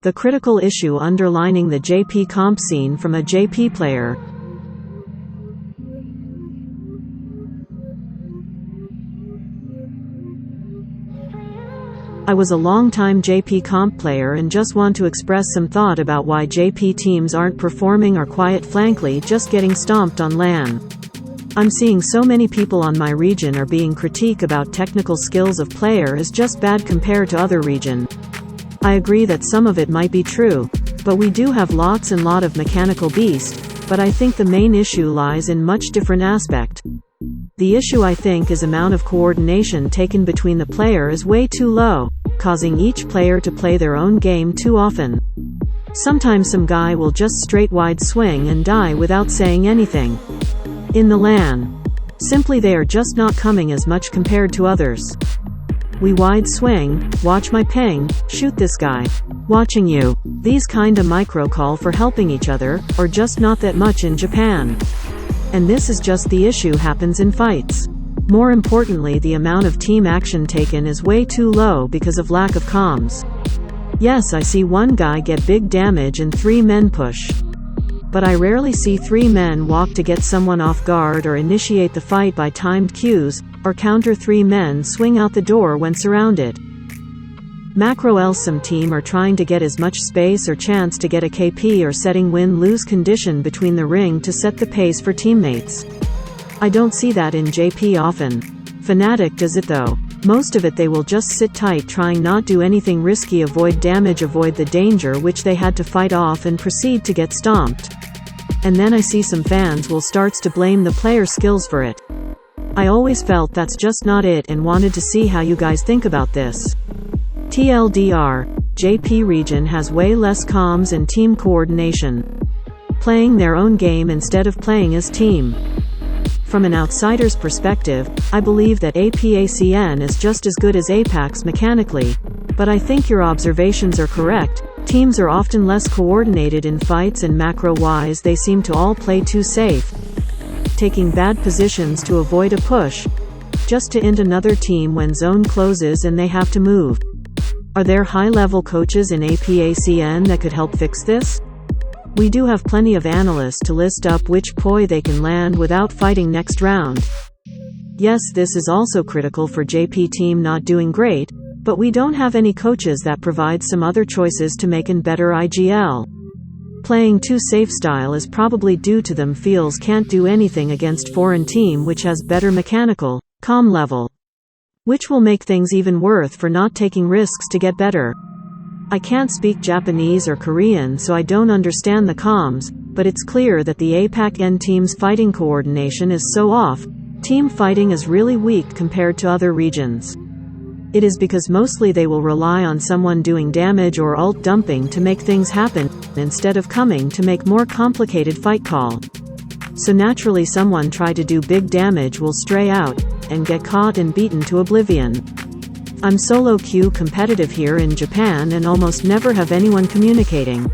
The critical issue underlining the JP comp scene from a JP player. I was a long-time JP comp player and just want to express some thought about why JP teams aren't performing or quite frankly just getting stomped on LAN. I'm seeing so many people on my region are being critiqued about technical skills of player is just bad compared to other region. I agree that some of it might be true, but we do have lots and lot of mechanical beast, but I think the main issue lies in much different aspect. The issue I think is amount of coordination taken between the player is way too low, causing each player to play their own game too often. Sometimes some guy will just straight wide swing and die without saying anything. In the LAN, simply they are just not coming as much compared to others. We wide swing, watch my ping, shoot this guy. Watching you. These kinda micro call for helping each other, or just not that much in Japan. And this is just the issue happens in fights. More importantly, the amount of team action taken is way too low because of lack of comms. Yes, I see one guy get big damage and 3 men push. But I rarely see 3 men walk to get someone off guard or initiate the fight by timed cues, or counter 3 men swing out the door when surrounded. Macro else some team are trying to get as much space or chance to get a KP or setting win-lose condition between the ring to set the pace for teammates. I don't see that in JP often. Fnatic does it though. Most of it they will just sit tight trying not do anything risky, avoid damage, avoid the danger which they had to fight off and proceed to get stomped. And then I see some fans will starts to blame the player skills for it. I always felt that's just not it and wanted to see how you guys think about this. TLDR, JP region has way less comms and team coordination. Playing their own game instead of playing as team. From an outsider's perspective, I believe that APACN is just as good as Apex mechanically, but I think your observations are correct. Teams are often less coordinated in fights and macro-wise they seem to all play too safe. Taking bad positions to avoid a push, just to end another team when zone closes and they have to move. Are there high-level coaches in APACN that could help fix this? We do have plenty of analysts to list up which poi they can land without fighting next round. Yes, this is also critical for JP team not doing great, but we don't have any coaches that provide some other choices to make an better IGL. Playing too safe style is probably due to them feels can't do anything against foreign team which has better mechanical, comm level. Which will make things even worse for not taking risks to get better. I can't speak Japanese or Korean so I don't understand the comms, but it's clear that the APAC team's fighting coordination is so off, team fighting is really weak compared to other regions. It is because mostly they will rely on someone doing damage or ult dumping to make things happen, instead of coming to make more complicated fight call. So naturally someone try to do big damage will stray out, and get caught and beaten to oblivion. I'm solo queue competitive here in Japan and almost never have anyone communicating.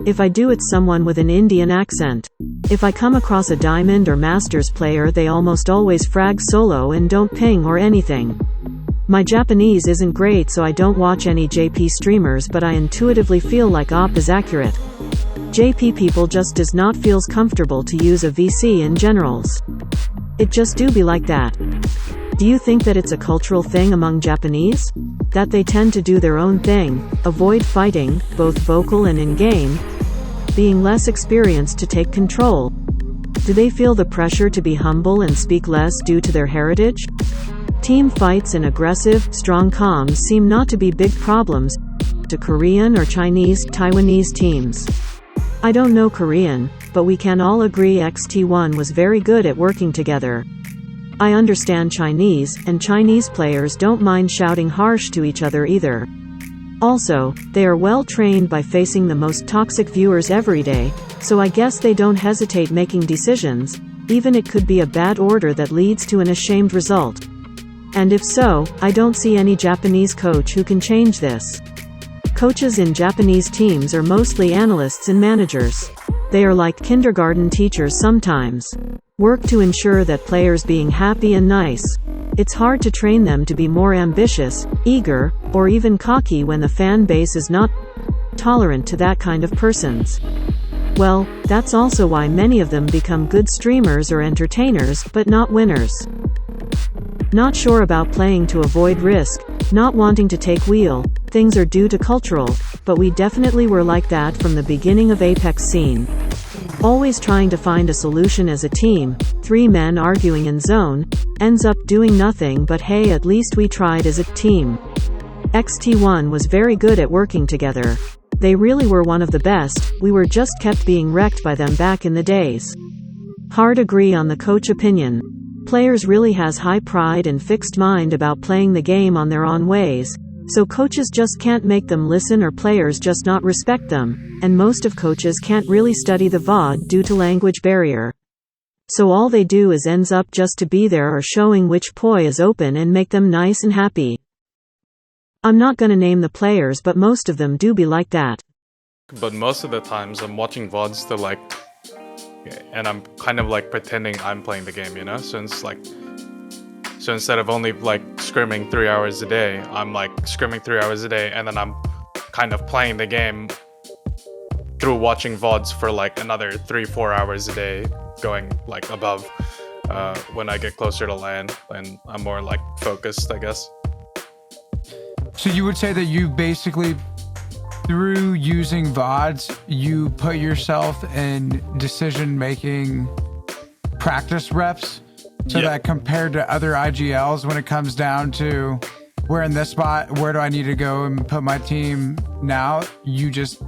If I do, it's someone with an Indian accent. If I come across a diamond or masters player they almost always frag solo and don't ping or anything. My Japanese isn't great so I don't watch any JP streamers but I intuitively feel like op is accurate. JP people just does not feels comfortable to use a VC in generals. It just do be like that. Do you think that it's a cultural thing among Japanese? That they tend to do their own thing, avoid fighting, both vocal and in-game, being less experienced to take control? Do they feel the pressure to be humble and speak less due to their heritage? Team fights and aggressive, strong comms seem not to be big problems to Korean or Chinese, Taiwanese teams. I don't know Korean, but we can all agree XT1 was very good at working together. I understand Chinese, and Chinese players don't mind shouting harsh to each other either. Also, they are well trained by facing the most toxic viewers every day, so I guess they don't hesitate making decisions, even it could be a bad order that leads to an ashamed result. And if so, I don't see any Japanese coach who can change this. Coaches in Japanese teams are mostly analysts and managers. They are like kindergarten teachers sometimes. Work to ensure that players being happy and nice. It's hard to train them to be more ambitious, eager, or even cocky when the fan base is not. tolerant to that kind of persons. Well, that's also why many of them become good streamers or entertainers, but not winners. Not sure about playing to avoid risk, not wanting to take wheel, things are due to cultural, but we definitely were like that from the beginning of Apex scene. Always trying to find a solution as a team, 3 men arguing in zone, ends up doing nothing but hey, at least we tried as a team. XT1 was very good at working together. They really were one of the best, we were just kept being wrecked by them back in the days. Hard agree on the coach opinion. Players really has high pride and fixed mind about playing the game on their own ways, so coaches just can't make them listen or players just not respect them, and most of coaches can't really study the VOD due to language barrier. So all they do is ends up just to be there or showing which poi is open and make them nice and happy. I'm not gonna name the players, but most of them do be like that. But most of the times I'm watching VODs to like, and I'm kind of like pretending I'm playing the game, you know? So instead of only like scrimming 3 hours a day, I'm like scrimming 3 hours a day, and then I'm kind of playing the game through watching VODs for like another 3-4 hours a day, going like above when I get closer to LAN, and I'm more like focused, I guess. So you would say that you basically, through using VODs, you put yourself in decision-making practice reps, so that compared to other IGLs, when it comes down to we're in this spot, where do I need to go and put my team now, you just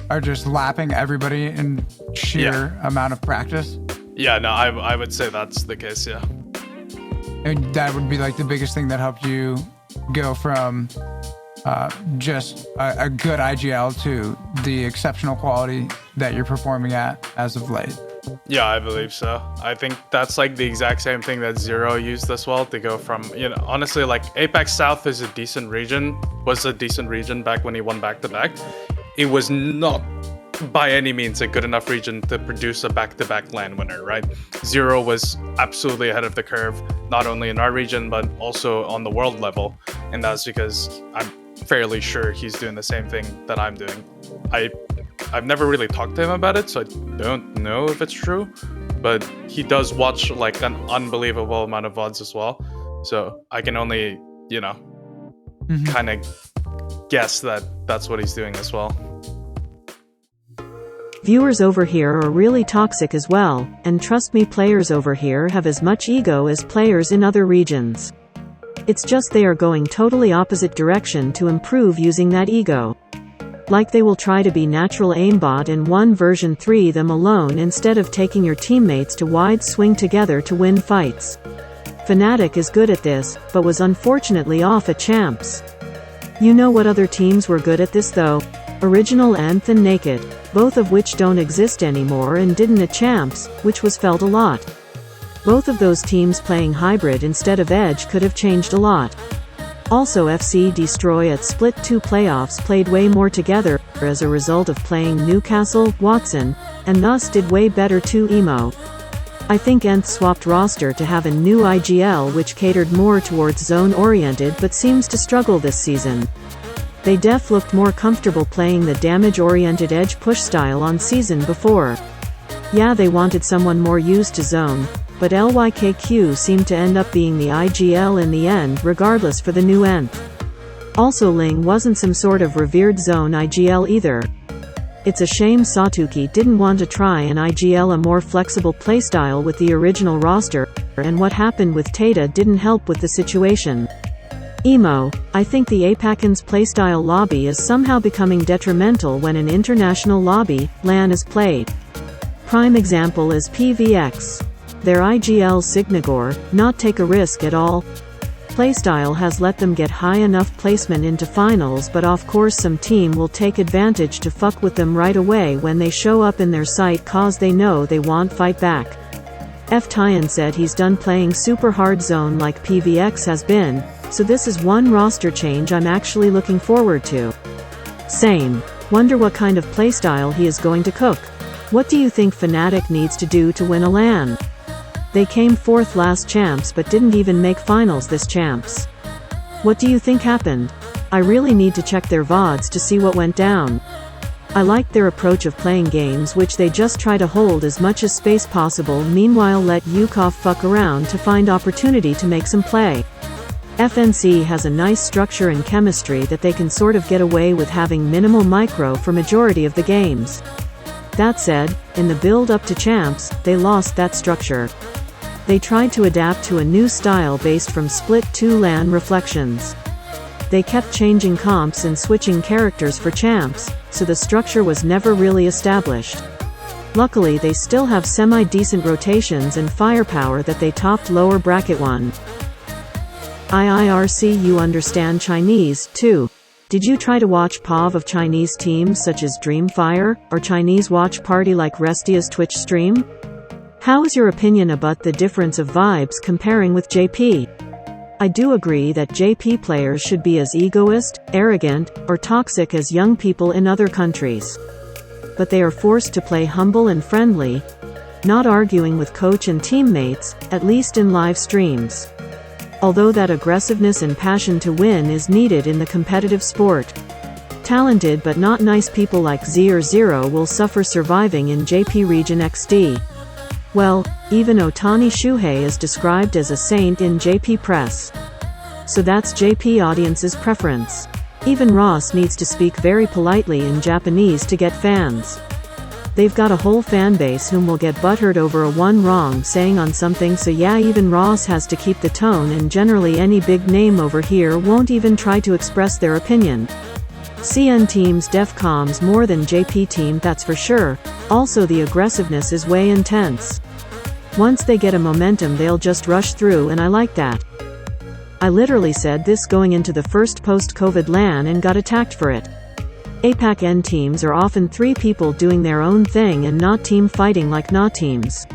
are just lapping everybody in sheer amount of practice? Yeah, no, I would say that's the case, yeah. And that would be like the biggest thing that helped you go from just a good IGL to the exceptional quality that you're performing at as of late. Yeah, I believe so. I think that's like the exact same thing that Zero used as well, to go from, you know, honestly, like Apex South is a decent region, was a decent region back when he won back-to-back. It was not by any means a good enough region to produce a back-to-back LAN winner, right? Zero was absolutely ahead of the curve, not only in our region, but also on the world level. And that's because I'm fairly sure he's doing the same thing that I'm doing. I've never really talked to him about it, so I don't know if it's true, but he does watch like an unbelievable amount of VODs as well. So I can only, you know, kind of guess that that's what he's doing as well. Viewers over here are really toxic as well, and trust me, players over here have as much ego as players in other regions. It's just they are going totally opposite direction to improve using that ego. Like they will try to be natural aimbot in one version 3 them alone instead of taking your teammates to wide swing together to win fights. Fnatic is good at this, but was unfortunately off at Champs. You know what other teams were good at this though? Original Nth and Naked, both of which don't exist anymore and didn't at Champs, which was felt a lot. Both of those teams playing hybrid instead of Edge could have changed a lot. Also FC Destroy at Split 2 playoffs played way more together as a result of playing Newcastle, Watson, and thus did way better too. Emo. I think Nth swapped roster to have a new IGL which catered more towards zone oriented but seems to struggle this season. They def looked more comfortable playing the damage oriented edge push style on season before. Yeah, they wanted someone more used to zone, but LYKQ seemed to end up being the IGL in the end regardless for the new Nth. Also Ling wasn't some sort of revered zone IGL either. It's a shame Satuki didn't want to try an IGL, a more flexible playstyle with the original roster, and what happened with Tata didn't help with the situation. Emo, I think the APACans playstyle lobby is somehow becoming detrimental when an international lobby, LAN, is played. Prime example is PVX. Their IGL Signagor, not take a risk at all. Playstyle has let them get high enough placement into finals, but of course some team will take advantage to fuck with them right away when they show up in their site cause they know they won't fight back. F. Tyan said he's done playing super hard zone like PVX has been, so this is one roster change I'm actually looking forward to. Same. Wonder what kind of playstyle he is going to cook. What do you think Fnatic needs to do to win a LAN? They came 4th last Champs but didn't even make finals this Champs. What do you think happened? I really need to check their VODs to see what went down. I liked their approach of playing games which they just try to hold as much as space possible, meanwhile let Yukov fuck around to find opportunity to make some play. FNC has a nice structure and chemistry that they can sort of get away with having minimal micro for majority of the games. That said, in the build up to Champs, they lost that structure. They tried to adapt to a new style based from Split 2 LAN reflections. They kept changing comps and switching characters for Champs, so the structure was never really established. Luckily they still have semi-decent rotations and firepower that they topped lower bracket 1. IIRC, you understand Chinese, too. Did you try to watch POV of Chinese teams such as Dreamfire, or Chinese watch party like Restia's Twitch stream? How is your opinion about the difference of vibes comparing with JP? I do agree that JP players should be as egoist, arrogant, or toxic as young people in other countries. But they are forced to play humble and friendly, not arguing with coach and teammates, at least in live streams. Although that aggressiveness and passion to win is needed in the competitive sport. Talented but not nice people like Z or Zero will suffer surviving in JP Region XD. Well, even Otani Shuhei is described as a saint in JP press. So that's JP audience's preference. Even Ross needs to speak very politely in Japanese to get fans. They've got a whole fan base whom will get butthurt over a one wrong saying on something, so yeah, even Ross has to keep the tone, and generally any big name over here won't even try to express their opinion. CN teams def comms more than JP team, that's for sure. Also the aggressiveness is way intense. Once they get a momentum they'll just rush through, and I like that. I literally said this going into the first post-COVID LAN and got attacked for it. APAC N teams are often 3 people doing their own thing and not team fighting like NA teams.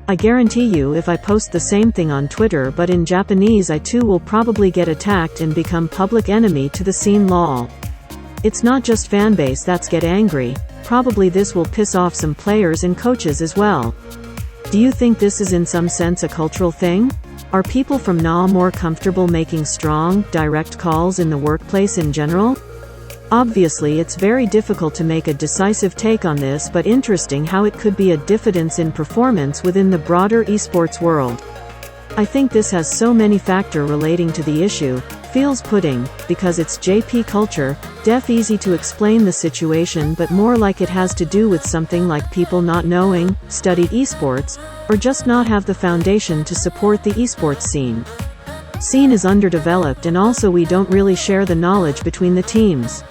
I guarantee you if I post the same thing on Twitter but in Japanese, I too will probably get attacked and become public enemy to the scene lol. It's not just fanbase that's get angry, probably this will piss off some players and coaches as well. Do you think this is in some sense a cultural thing? Are people from NA more comfortable making strong, direct calls in the workplace in general? Obviously it's very difficult to make a decisive take on this, but interesting how it could be a diffidence in performance within the broader esports world. I think this has so many factors relating to the issue, feels pudding, because it's JP culture, def easy to explain the situation, but more like it has to do with something like people not knowing, studied esports, or just not have the foundation to support the esports scene. Scene is underdeveloped, and also we don't really share the knowledge between the teams.